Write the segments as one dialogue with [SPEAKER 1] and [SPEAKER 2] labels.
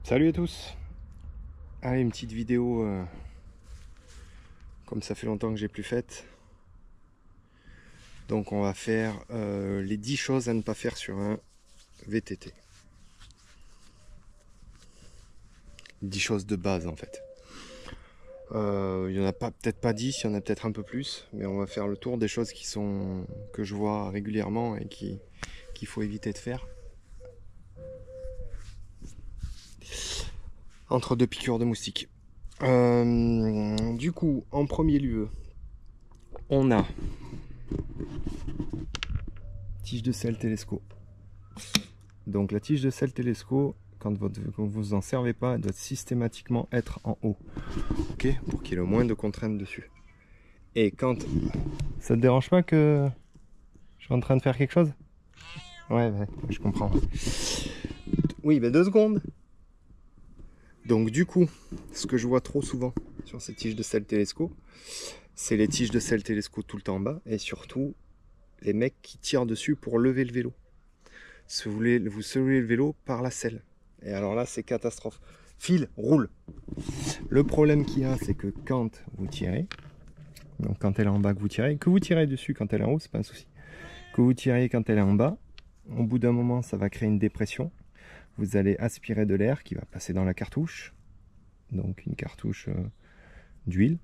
[SPEAKER 1] Salut à tous. Allez, une petite vidéo comme ça fait longtemps que j'ai plus faite. Donc on va faire les 10 choses à ne pas faire sur un VTT. 10 choses de base en fait. Il n'y en a peut-être pas 10, il y en a peut-être un peu plus, mais on va faire le tour des choses que je vois régulièrement et qu'il faut éviter de faire. Entre deux piqûres de moustiques. Du coup, en premier lieu, on a tige de sel Telesco. Donc la tige de sel Telesco, quand vous en servez pas, elle doit systématiquement être en haut. Ok, pour qu'il y ait le moins de contraintes dessus. Et quand... Ça te dérange pas que je suis en train de faire quelque chose? Ouais, je comprends. Oui, mais 2 secondes. Donc du coup, ce que je vois trop souvent sur ces tiges de sel Telesco, c'est les tiges de sel Telesco tout le temps en bas, et surtout les mecs qui tirent dessus pour lever le vélo. Si vous voulez vous soulevez le vélo par la selle. Et alors là, c'est catastrophe. File, roule. Le problème qu'il y a, c'est que quand vous tirez, donc quand elle est en bas que vous tirez dessus quand elle est en haut, c'est pas un souci. Que vous tirez quand elle est en bas, au bout d'un moment, ça va créer une dépression. Vous allez aspirer de l'air qui va passer dans la cartouche. Donc une cartouche d'huile,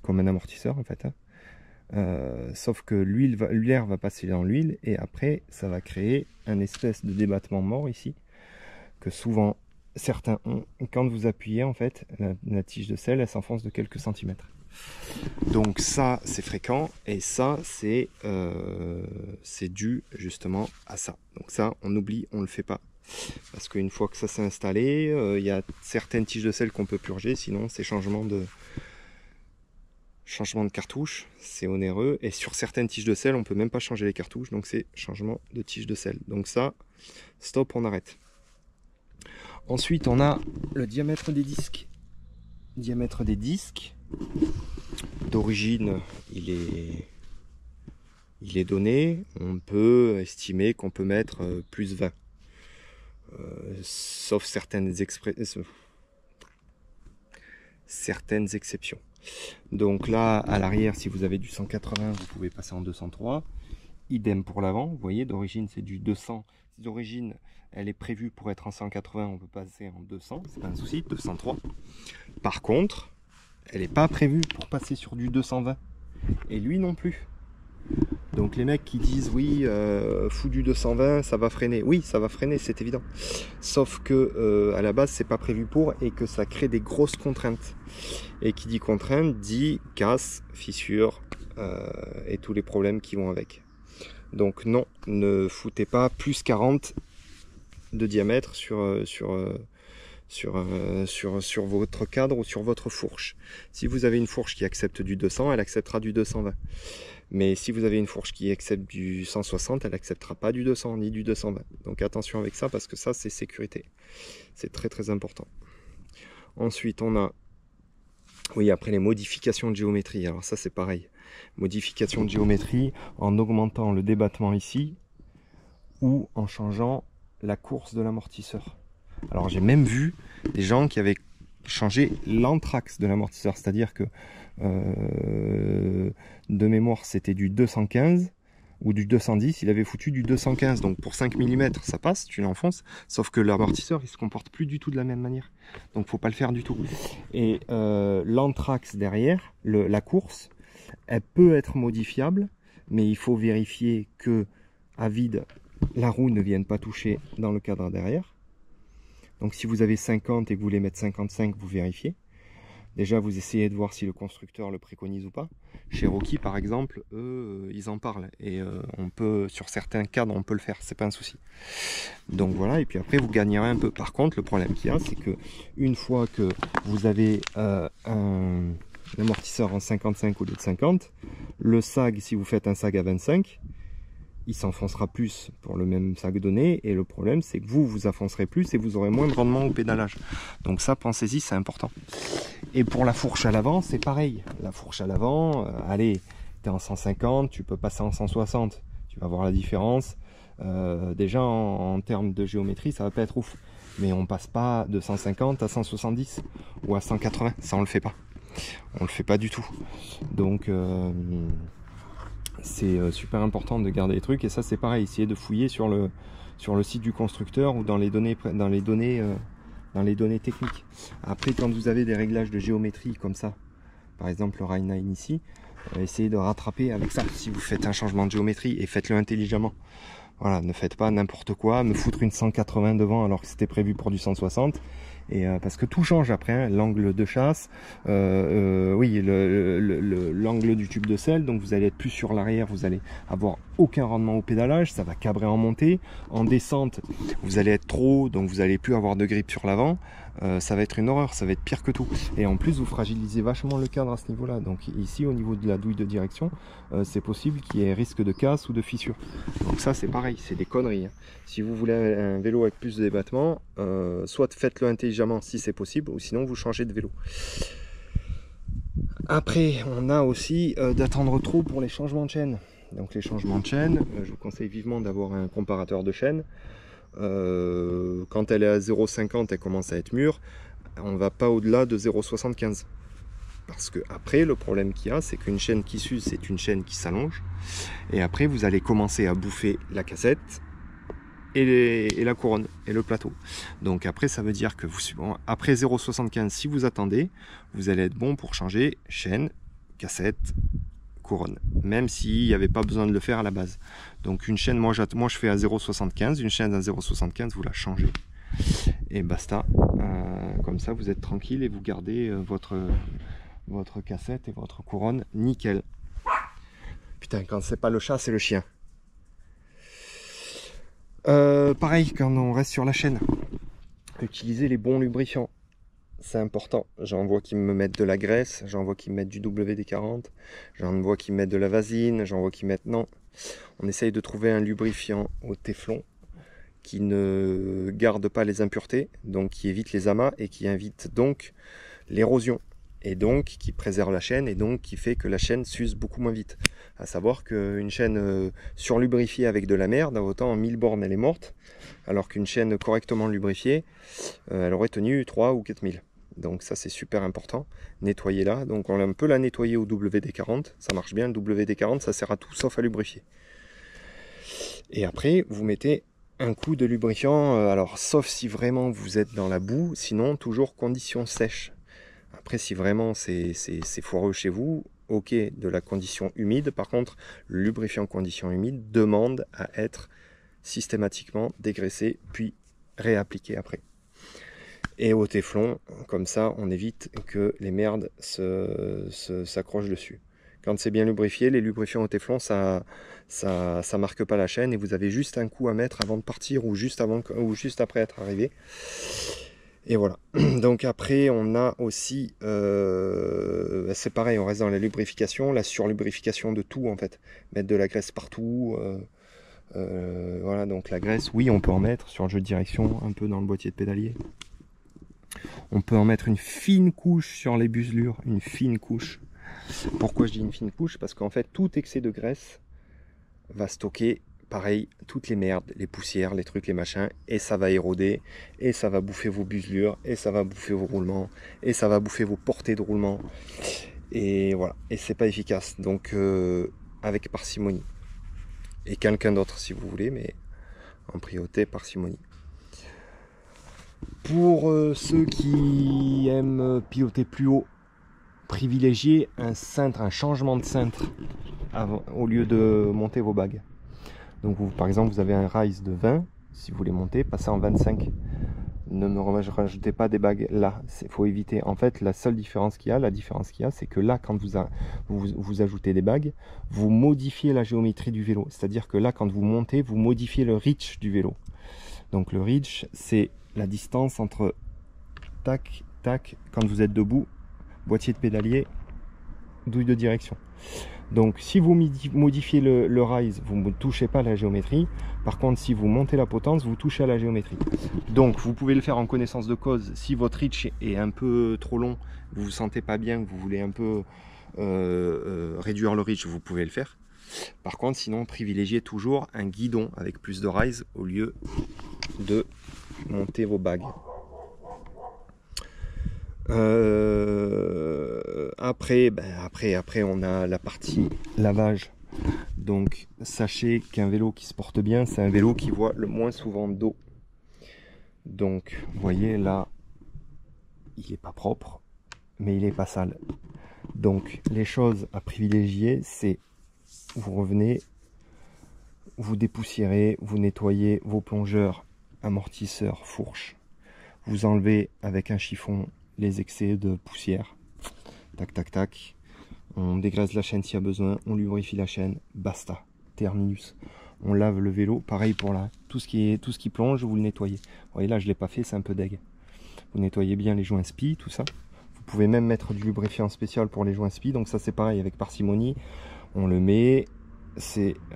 [SPEAKER 1] comme un amortisseur en fait. Sauf que l'air va passer dans l'huile et après ça va créer un espèce de débattement mort ici que souvent certains ont. Et quand vous appuyez en fait, la tige de sel elle s'enfonce de quelques centimètres. Donc ça c'est fréquent et ça c'est dû justement à ça. Donc ça on oublie, on le fait pas. Parce qu'une fois que ça s'est installé, il y a certaines tiges de sel qu'on peut purger, sinon c'est changement de cartouche, c'est onéreux. Et sur certaines tiges de sel, on peut même pas changer les cartouches, donc c'est changement de tige de sel. Donc ça, stop, on arrête. Ensuite, on a le diamètre des disques. Diamètre des disques, d'origine, il est donné. On peut estimer qu'on peut mettre plus 20. Sauf certaines exceptions. Donc là, à l'arrière, si vous avez du 180, vous pouvez passer en 203. Idem pour l'avant. Vous voyez, d'origine, c'est du 200. D'origine, elle est prévue pour être en 180, on peut passer en 200. C'est pas un souci, 203. Par contre, elle n'est pas prévue pour passer sur du 220. Et lui non plus. Donc les mecs qui disent oui, fous du 220, ça va freiner. Oui, ça va freiner, c'est évident. Sauf que à la base, c'est pas prévu pour et que ça crée des grosses contraintes. Et qui dit contrainte dit casse, fissure et tous les problèmes qui vont avec. Donc non, ne foutez pas plus 40 de diamètre sur votre cadre ou sur votre fourche. Si vous avez une fourche qui accepte du 200, elle acceptera du 220. Mais si vous avez une fourche qui accepte du 160, elle n'acceptera pas du 200 ni du 220. Donc attention avec ça parce que ça c'est sécurité. C'est très très important. Ensuite on a, oui, après les modifications de géométrie. Alors ça c'est pareil. Modification de géométrie en augmentant le débattement ici ou en changeant la course de l'amortisseur. Alors j'ai même vu des gens qui avaient changé l'anthrax de l'amortisseur, c'est-à-dire que de mémoire c'était du 215 ou du 210, il avait foutu du 215, donc pour 5 mm ça passe, tu l'enfonces, sauf que l'amortisseur il se comporte plus du tout de la même manière, donc faut pas le faire du tout. Et l'anthrax derrière, la course, elle peut être modifiable, mais il faut vérifier que à vide la roue ne vienne pas toucher dans le cadre derrière. Donc si vous avez 50 et que vous voulez mettre 55, vous vérifiez. Déjà, vous essayez de voir si le constructeur le préconise ou pas. Chez Rocky, par exemple, eux, ils en parlent. Et on peut, sur certains cadres, on peut le faire. C'est pas un souci. Donc voilà, et puis après, vous gagnerez un peu. Par contre, le problème qu'il y a, c'est que une fois que vous avez un amortisseur en 55 au lieu de 50, le sag, si vous faites un sag à 25, il s'enfoncera plus pour le même sag donné, et le problème c'est que vous enfoncerez plus et vous aurez moins de rendement au pédalage. Donc ça, pensez-y, c'est important. Et pour la fourche à l'avant, c'est pareil. La fourche à l'avant, allez, tu es en 150, tu peux passer en 160, tu vas voir la différence. Déjà en termes de géométrie, ça va pas être ouf. mais on passe pas de 150 à 170 ou à 180, ça on le fait pas. On le fait pas du tout. Donc c'est super important de garder les trucs, et ça c'est pareil, essayez de fouiller sur le site du constructeur ou dans les données techniques. Après, quand vous avez des réglages de géométrie comme ça, par exemple le Rhine ici, essayez de rattraper avec ça si vous faites un changement de géométrie, et faites-le intelligemment. Voilà, ne faites pas n'importe quoi, me foutre une 180 devant alors que c'était prévu pour du 160. Et parce que tout change après, hein, l'angle de chasse, oui, l'angle du tube de selle, donc vous allez être plus sur l'arrière, vous allez avoir aucun rendement au pédalage, ça va cabrer en montée. En descente, vous allez être trop haut, donc vous allez plus avoir de grip sur l'avant. Ça va être une horreur, ça va être pire que tout. Et en plus, vous fragilisez vachement le cadre à ce niveau-là. Donc ici, au niveau de la douille de direction, c'est possible qu'il y ait risque de casse ou de fissure. Donc ça, c'est pareil, c'est des conneries, hein. Si vous voulez un vélo avec plus de débattement, soit faites-le intelligemment si c'est possible, ou sinon vous changez de vélo. Après, on a aussi d'attendre trop pour les changements de chaîne. Donc les changements de chaîne, je vous conseille vivement d'avoir un comparateur de chaîne. Quand elle est à 0,50, elle commence à être mûre. On ne va pas au-delà de 0,75. Parce que après, le problème qu'il y a, c'est qu'une chaîne qui s'use, c'est une chaîne qui s'allonge. Et après, vous allez commencer à bouffer la cassette et la couronne et le plateau. Donc après, ça veut dire que après 0,75, si vous attendez, vous allez être bon pour changer chaîne, cassette, couronne, même s'il n'y avait pas besoin de le faire à la base. Donc une chaîne, moi je fais à 0,75, une chaîne à 0,75, vous la changez et basta. Comme ça vous êtes tranquille et vous gardez votre cassette et votre couronne nickel. Putain, quand c'est pas le chat, c'est le chien. Pareil, quand on reste sur la chaîne, utilisez les bons lubrifiants. C'est important. J'en vois qui me mettent de la graisse, j'en vois qui me mettent du WD-40, j'en vois qui me mettent de la vasine, j'en vois qui mettent... Non. On essaye de trouver un lubrifiant au téflon qui ne garde pas les impuretés, donc qui évite les amas et qui évite donc l'érosion. Et donc qui préserve la chaîne et donc qui fait que la chaîne s'use beaucoup moins vite. À savoir qu'une chaîne surlubrifiée avec de la merde, autant en 1000 bornes elle est morte, alors qu'une chaîne correctement lubrifiée, elle aurait tenu 3 ou 4000. Donc ça c'est super important, nettoyez-la. Donc on peut la nettoyer au WD-40, ça marche bien, le WD-40 ça sert à tout sauf à lubrifier. Et après vous mettez un coup de lubrifiant, alors sauf si vraiment vous êtes dans la boue, sinon toujours conditions sèches. Après, si vraiment c'est foireux chez vous, ok, de la condition humide. Par contre, le lubrifiant condition humide demande à être systématiquement dégraissé, puis réappliqué après. Et au téflon, comme ça, on évite que les merdes s'accrochent dessus. Quand c'est bien lubrifié, les lubrifiants au téflon, ça marque pas la chaîne et vous avez juste un coup à mettre avant de partir ou juste après être arrivé. Et voilà. Donc après, on a aussi, c'est pareil, on reste dans la lubrification, la surlubrification de tout en fait. Mettre de la graisse partout. Voilà, donc la graisse, oui, on peut en mettre sur le jeu de direction, un peu dans le boîtier de pédalier. On peut en mettre une fine couche sur les buselures, une fine couche. Pourquoi je dis une fine couche? Parce qu'en fait, tout excès de graisse va stocker, pareil, toutes les merdes, les poussières, les trucs, les machins, et ça va éroder, et ça va bouffer vos buselures, et ça va bouffer vos roulements, et ça va bouffer vos portées de roulement, et voilà, et c'est pas efficace, donc avec parcimonie, et quelqu'un d'autre si vous voulez, mais en priorité parcimonie. Pour ceux qui aiment piloter plus haut, privilégiez un cintre, un changement de cintre au lieu de monter vos bagues. Donc vous, par exemple, vous avez un rise de 20, si vous voulez monter, passez en 25. Ne me rajoutez pas des bagues là, il faut éviter. En fait, la seule différence qu'il y a, c'est que là, quand vous ajoutez des bagues, vous modifiez la géométrie du vélo. C'est-à-dire que là, quand vous montez, vous modifiez le reach du vélo. Donc le reach, c'est la distance entre tac, tac, quand vous êtes debout, boîtier de pédalier, douille de direction. Donc si vous modifiez le rise, vous ne touchez pas à la géométrie. Par contre, si vous montez la potence, vous touchez à la géométrie. Donc vous pouvez le faire en connaissance de cause. Si votre reach est un peu trop long, vous vous sentez pas bien, que vous voulez un peu réduire le reach, vous pouvez le faire. Par contre, sinon, privilégiez toujours un guidon avec plus de rise au lieu de monter vos bagues. Après, on a la partie lavage. Donc sachez qu'un vélo qui se porte bien, c'est un vélo qui voit le moins souvent d'eau. Donc vous voyez là, il n'est pas propre, mais il n'est pas sale. Donc les choses à privilégier, c'est vous revenez, vous dépoussiérez, vous nettoyez vos plongeurs, amortisseurs, fourches. Vous enlevez avec un chiffon les excès de poussière. Tac, tac, tac. On dégraisse la chaîne s'il y a besoin. On lubrifie la chaîne. Basta. Terminus. On lave le vélo. Pareil pour là. Tout ce qui plonge, vous le nettoyez. Vous voyez là, je ne l'ai pas fait, c'est un peu deg. Vous nettoyez bien les joints spi, tout ça. Vous pouvez même mettre du lubrifiant spécial pour les joints spi. Donc ça, c'est pareil avec parcimonie. On le met.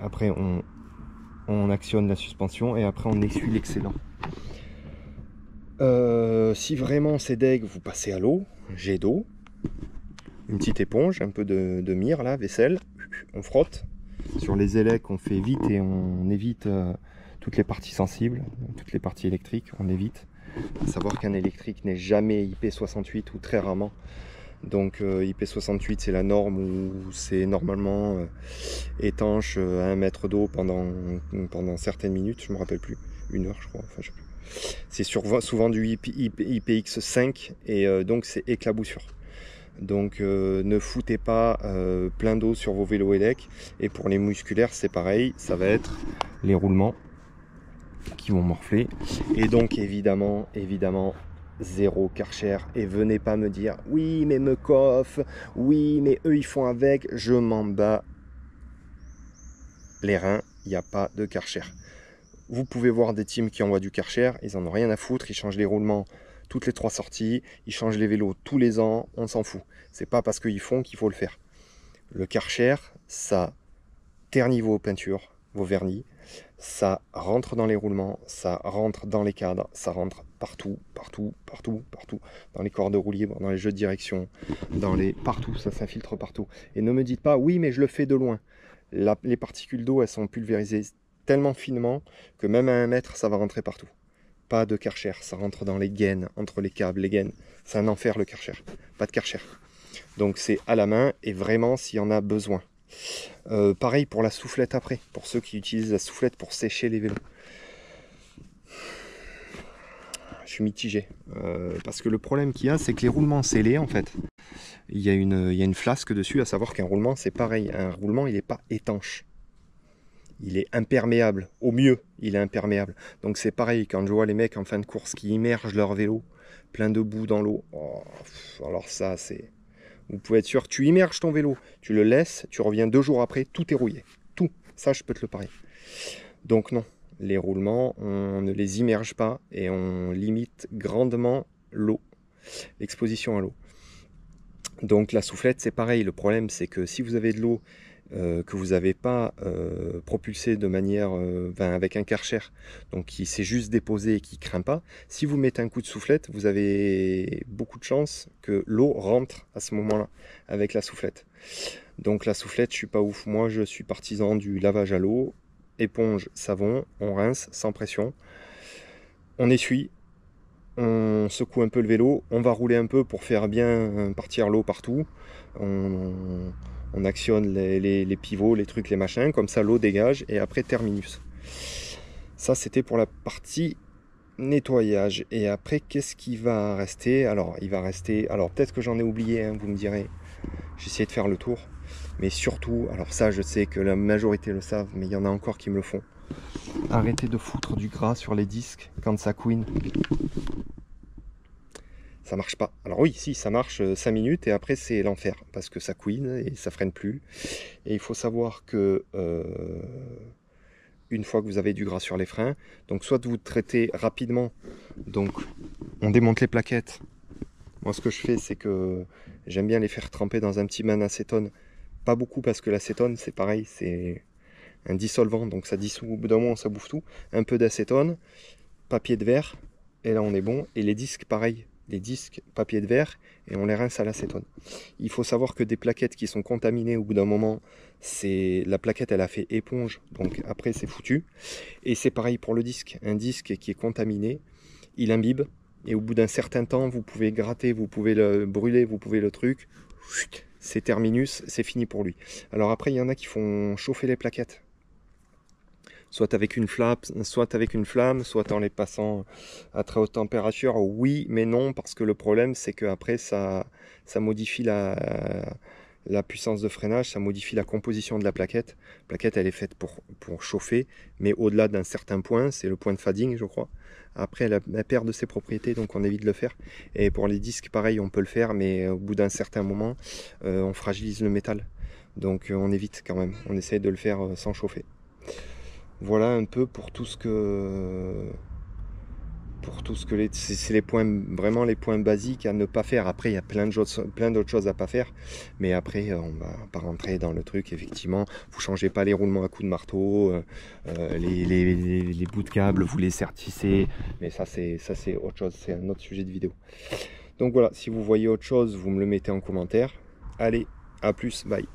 [SPEAKER 1] Après, on actionne la suspension et après, on essuie l'excédent. Si vraiment c'est deg, vous passez à l'eau, jet d'eau, une petite éponge, un peu de mire là, vaisselle, on frotte. Sur les élecs, on fait vite et on évite toutes les parties sensibles, toutes les parties électriques, on évite. À savoir qu'un électrique n'est jamais IP68 ou très rarement. Donc IP68 c'est la norme où c'est normalement étanche à 1 mètre d'eau pendant certaines minutes, je me rappelle plus, 1 heure je crois, enfin je sais plus. C'est souvent du IPX5 et donc c'est éclaboussure. Donc ne foutez pas plein d'eau sur vos vélos élec. Et pour les musculaires c'est pareil, ça va être les roulements qui vont morfler. Et donc évidemment, zéro Karcher. Et venez pas me dire oui mais me coffre, oui mais eux ils font avec, je m'en bats les reins, il n'y a pas de Karcher. Vous pouvez voir des teams qui envoient du Karcher, ils en ont rien à foutre, ils changent les roulements toutes les 3 sorties, ils changent les vélos tous les ans, on s'en fout. C'est pas parce qu'ils font qu'il faut le faire. Le Karcher, ça ternit vos peintures, vos vernis, ça rentre dans les roulements, ça rentre dans les cadres, ça rentre partout, dans les cordes rouliers, dans les jeux de direction, partout, ça s'infiltre partout. Et ne me dites pas, oui mais je le fais de loin. Les particules d'eau, elles sont pulvérisées tellement finement que même à 1 mètre, ça va rentrer partout. Pas de Karcher, ça rentre dans les gaines, entre les câbles, les gaines. C'est un enfer le Karcher, pas de Karcher. Donc c'est à la main et vraiment s'il y en a besoin. Pareil pour la soufflette après, pour ceux qui utilisent la soufflette pour sécher les vélos. Je suis mitigé, parce que le problème qu'il y a, c'est que les roulements scellés, en fait, il y a une flasque dessus, à savoir qu'un roulement, c'est pareil. Un roulement, il n'est pas étanche. Il est imperméable. Au mieux, il est imperméable. Donc c'est pareil, quand je vois les mecs en fin de course qui immergent leur vélo, plein de boue dans l'eau. Oh, alors ça, c'est... Vous pouvez être sûr, tu immerges ton vélo, tu le laisses, tu reviens 2 jours après, tout est rouillé. Tout. Ça, je peux te le parier. Donc non, les roulements, on ne les immerge pas et on limite grandement l'eau, l'exposition à l'eau. Donc la soufflette, c'est pareil. Le problème, c'est que si vous avez de l'eau que vous n'avez pas propulsé de manière avec un Karcher, donc qui s'est juste déposé et qui ne craint pas, si vous mettez un coup de soufflette, vous avez beaucoup de chances que l'eau rentre à ce moment-là avec la soufflette. Donc la soufflette, je suis pas ouf. Moi, je suis partisan du lavage à l'eau, éponge, savon, on rince sans pression, on essuie, on secoue un peu le vélo, on va rouler un peu pour faire bien partir l'eau partout, on actionne les pivots, les trucs, les machins, comme ça l'eau dégage et après terminus. Ça c'était pour la partie nettoyage. Et après qu'est-ce qui va rester? Alors il va rester, alors peut-être que j'en ai oublié, hein, vous me direz, j'ai essayé de faire le tour. Mais surtout, alors ça je sais que la majorité le savent, mais il y en a encore qui me le font. Arrêtez de foutre du gras sur les disques quand ça couine. Ça marche pas. Alors oui, si, ça marche 5 minutes et après c'est l'enfer parce que ça couine et ça freine plus. Et il faut savoir que une fois que vous avez du gras sur les freins, donc soit vous traitez rapidement, donc on démonte les plaquettes. Moi ce que je fais c'est que j'aime bien les faire tremper dans un petit bain d'acétone. Pas beaucoup parce que l'acétone c'est pareil, c'est un dissolvant donc ça dissout, au bout d'un moment ça bouffe tout. Un peu d'acétone, papier de verre et là on est bon. Et les disques pareil. Les disques papier de verre et on les rince à l'acétone. Il faut savoir que des plaquettes qui sont contaminées au bout d'un moment, c'est la plaquette elle a fait éponge donc après c'est foutu. Et c'est pareil pour le disque. Un disque qui est contaminé, il imbibe. Et au bout d'un certain temps, vous pouvez gratter, vous pouvez le brûler, vous pouvez le truc. C'est terminus, c'est fini pour lui. Alors après, il y en a qui font chauffer les plaquettes. Soit avec une flamme, soit en les passant à très haute température. Oui, mais non, parce que le problème, c'est qu'après, ça modifie la puissance de freinage, ça modifie la composition de la plaquette. La plaquette, elle est faite pour chauffer, mais au-delà d'un certain point, c'est le point de fading, je crois. Après, elle perd de ses propriétés, donc on évite de le faire. Et pour les disques, pareil, on peut le faire, mais au bout d'un certain moment, on fragilise le métal. Donc on évite quand même, on essaye de le faire sans chauffer. Voilà un peu pour tout ce que c'est les points, vraiment les points basiques à ne pas faire. Après il y a plein d'autres choses à pas faire, mais après on va pas rentrer dans le truc. Effectivement, vous changez pas les roulements à coups de marteau, les bouts de câble vous les sertissez, mais ça c'est autre chose, c'est un autre sujet de vidéo. Donc voilà, si vous voyez autre chose, vous me le mettez en commentaire. Allez, à plus, bye.